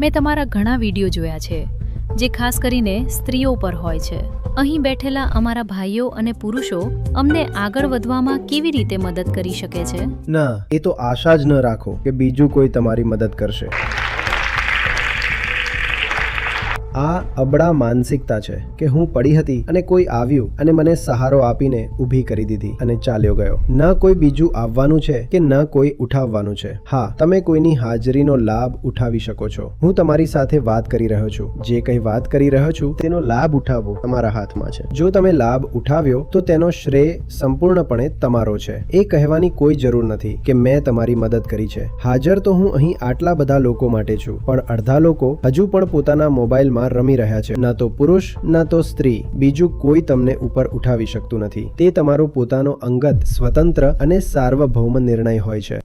મેં તમારા ઘણા વિડીયો જોયા છે જે ખાસ કરીને સ્ત્રીઓ પર હોય છે. અહીં બેઠેલા અમારા ભાઈઓ અને પુરુષો અમને આગળ વધવામાં કેવી રીતે મદદ કરી શકે છે? ના, એ તો આશા જ ન રાખો કે બીજું કોઈ તમારી મદદ કરશે. આ અબળા માનસિકતા છે કે હું પડી હતી અને કોઈ આવ્યું અને મને સહારો આપીને ઊભી કરી દીધી અને ચાલ્યો ગયો. ન કોઈ બીજું આવવાનું છે કે ન કોઈ ઉઠાવવાનું છે. હા, તમે કોઈની હાજરીનો લાભ ઉઠાવી શકો છો. હું તમારી સાથે વાત કરી રહ્યો છું. જે કંઈ વાત કરી રહ્યો છું તેનો લાભ ઉઠાવવો તમારા હાથમાં છે. જો તમે લાભ ઉઠાવ્યો તો તેનો શ્રેય સંપૂર્ણપણે તમારો છે. એ કહેવાની કોઈ જરૂર નથી કે મેં તમારી મદદ કરી છે. હાજર તો હું અહીં આટલા બધા લોકો માટે છું, પણ અડધા લોકો હજુ પણ પોતાના મોબાઈલમાં રમી રહ્યા છે. ના તો પુરુષ ના તો સ્ત્રી, બીજું કોઈ તમને ઉપર ઉઠાવી શકતું નથી. તે તમારો પોતાનો અંગત, સ્વતંત્ર અને સાર્વભૌમ નિર્ણય હોય છે.